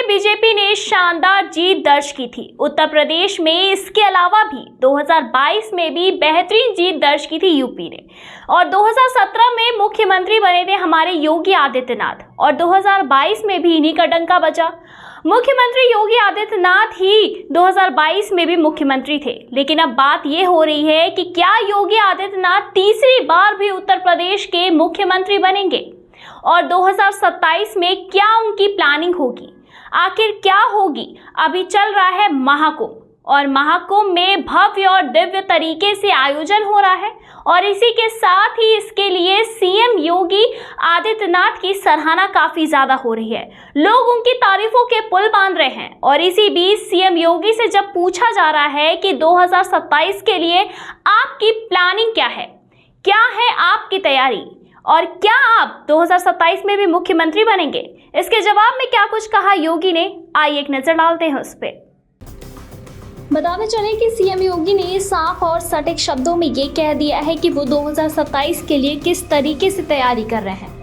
में बीजेपी ने शानदार जीत दर्ज की थी उत्तर प्रदेश में। इसके अलावा भी 2022 में भी बेहतरीन जीत दर्ज की थी यूपी ने, और 2017 में मुख्यमंत्री बने थे हमारे योगी आदित्यनाथ, और 2022 में भी इन्हीं का डंका बजा। मुख्यमंत्री योगी आदित्यनाथ ही 2022 में भी मुख्यमंत्री थे। लेकिन अब बात ये हो रही है कि क्या योगी आदित्यनाथ तीसरी बार भी उत्तर प्रदेश के मुख्यमंत्री बनेंगे, और 2027 में क्या उनकी प्लानिंग होगी, आखिर क्या होगी। अभी चल रहा है महाकुंभ, और महाकुंभ में भव्य और दिव्य तरीके से आयोजन हो रहा है, और इसी के साथ ही इसके लिए सीएम योगी आदित्यनाथ की सराहना काफी ज्यादा हो रही है। लोग उनकी तारीफों के पुल बांध रहे हैं, और इसी बीच सीएम योगी से जब पूछा जा रहा है कि 2027 के लिए आपकी प्लानिंग क्या है आपकी तैयारी, और क्या आप 2027 में भी मुख्यमंत्री बनेंगे, इसके जवाब में क्या कुछ कहा योगी ने, आइए एक नजर डालते हैं उस पर। बताते चले कि सीएम योगी ने साफ और सटीक शब्दों में ये कह दिया है कि वो 2027 के लिए किस तरीके से तैयारी कर रहे हैं।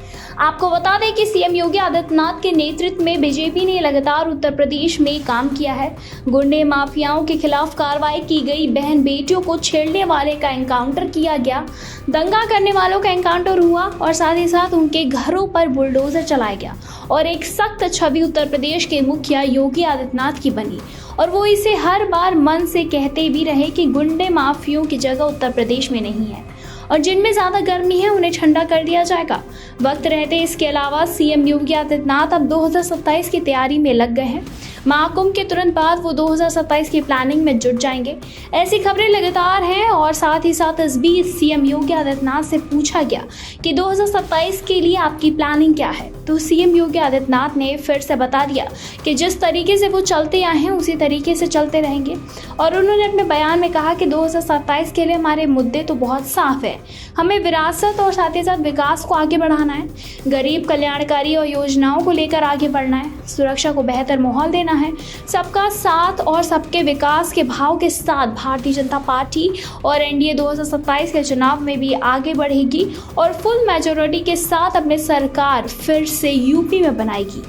आपको बता दें कि सीएम योगी आदित्यनाथ के नेतृत्व में बीजेपी ने लगातार उत्तर प्रदेश में काम किया है। गुंडे माफियाओं के खिलाफ कार्रवाई की गई, बहन बेटियों को छेड़ने वाले का एनकाउंटर किया गया, दंगा करने वालों का एनकाउंटर हुआ, और साथ ही साथ उनके घरों पर बुलडोजर चलाया गया, और एक सख्त छवि उत्तर प्रदेश के मुखिया योगी आदित्यनाथ की बनी। और वो इसे हर बार मन से कहते भी रहे कि गुंडे माफियों की जगह उत्तर प्रदेश में नहीं है, और जिनमें ज़्यादा गर्मी है उन्हें ठंडा कर दिया जाएगा वक्त रहते। इसके अलावा सीएम योगी आदित्यनाथ अब 2027 की तैयारी में लग गए हैं। महाकुंभ के तुरंत बाद वो 2027 की प्लानिंग में जुट जाएंगे, ऐसी खबरें लगातार हैं। और साथ ही साथ इस बीच सीएम योगी आदित्यनाथ से पूछा गया कि 2027 के लिए आपकी प्लानिंग क्या है, तो सीएम योगी आदित्यनाथ ने फिर से बता दिया कि जिस तरीके से वो चलते आए हैं उसी तरीके से चलते रहेंगे। और उन्होंने अपने बयान में कहा कि 2027 के लिए हमारे मुद्दे तो बहुत साफ है, हमें विरासत और साथ ही साथ विकास को आगे बढ़ाना है, गरीब कल्याणकारी और योजनाओं को लेकर आगे बढ़ना है, सुरक्षा को बेहतर माहौल देना है, सबका साथ और सबके विकास के भाव के साथ भारतीय जनता पार्टी और एनडीए 2027 के चुनाव में भी आगे बढ़ेगी, और फुल मेजॉरिटी के साथ अपने सरकार फिर से यूपी में बनाएगी।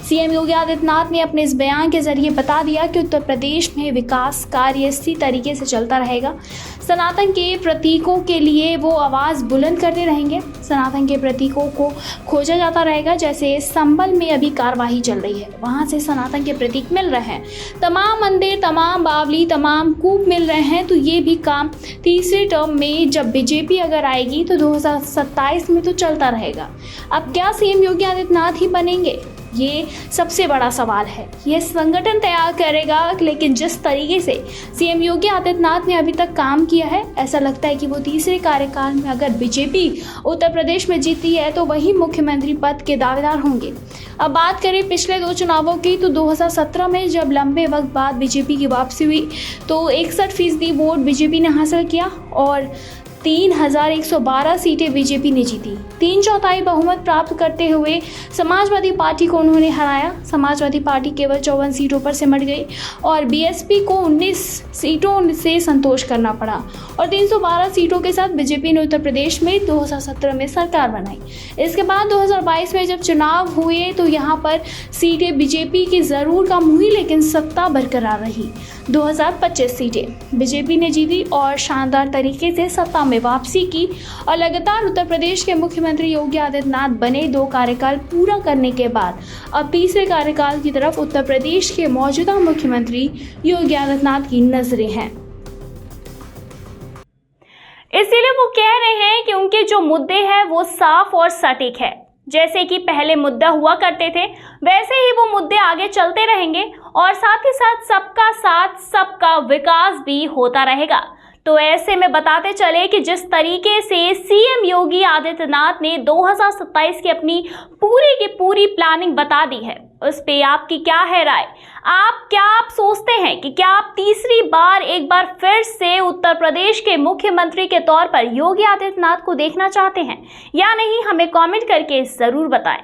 सीएम योगी आदित्यनाथ ने अपने इस बयान के जरिए बता दिया कि उत्तर प्रदेश में विकास कार्य इसी तरीके से चलता रहेगा। सनातन के प्रतीकों के लिए वो आवाज़ बुलंद करते रहेंगे, सनातन के प्रतीकों को खोजा जाता रहेगा। जैसे संभल में अभी कार्यवाही चल रही है, वहाँ से सनातन के प्रतीक मिल रहे हैं, तमाम मंदिर, तमाम बावली, तमाम कूप मिल रहे हैं। तो ये भी काम तीसरे टर्म में जब बीजेपी अगर आएगी तो 2027 में तो चलता रहेगा। अब क्या सीएम योगी आदित्यनाथ ही बनेंगे, ये सबसे बड़ा सवाल है। ये संगठन तैयार करेगा, लेकिन जिस तरीके से सीएम योगी आदित्यनाथ ने अभी तक काम किया है, ऐसा लगता है कि वो तीसरे कार्यकाल में अगर बीजेपी उत्तर प्रदेश में जीती है तो वही मुख्यमंत्री पद के दावेदार होंगे। अब बात करें पिछले 2 चुनावों की, तो 2017 में जब लंबे वक्त बाद बीजेपी की वापसी हुई तो 61% वोट बीजेपी ने हासिल किया, और 3112 सीटें बीजेपी ने जीती। 3/4 बहुमत प्राप्त करते हुए समाजवादी पार्टी को उन्होंने हराया। समाजवादी पार्टी केवल 54 सीटों पर सिमट गई, और बीएसपी को 19 सीटों से संतोष करना पड़ा, और 312 सीटों के साथ बीजेपी ने उत्तर प्रदेश में 2017 में सरकार बनाई। इसके बाद 2022 में जब चुनाव हुए तो यहाँ पर सीटें बीजेपी की ज़रूर कम हुई, लेकिन सत्ता बरकरार रही। 2025 सीटें बीजेपी ने जीती और शानदार तरीके से सत्ता में वापसी की, और लगातार उत्तर प्रदेश के मुख्यमंत्री योगी आदित्यनाथ बने। 2 कार्यकाल पूरा करने के बाद अब तीसरे कार्यकाल की तरफ उत्तर प्रदेश के मौजूदा मुख्यमंत्री योगी आदित्यनाथ की नजरें हैं। इसीलिए वो कह रहे हैं कि उनके जो मुद्दे हैं वो साफ और सटीक है। जैसे कि पहले मुद्दा हुआ करते थे वैसे ही वो मुद्दे आगे चलते रहेंगे, और साथ ही साथ सबका साथ सबका विकास भी होता रहेगा। तो ऐसे में बताते चले कि जिस तरीके से सीएम योगी आदित्यनाथ ने 2027 की अपनी पूरी की पूरी प्लानिंग बता दी है, उस पे आपकी क्या है राय? आप सोचते हैं कि क्या आप तीसरी बार एक बार फिर से उत्तर प्रदेश के मुख्यमंत्री के तौर पर योगी आदित्यनाथ को देखना चाहते हैं या नहीं? हमें कमेंट करके जरूर बताएं।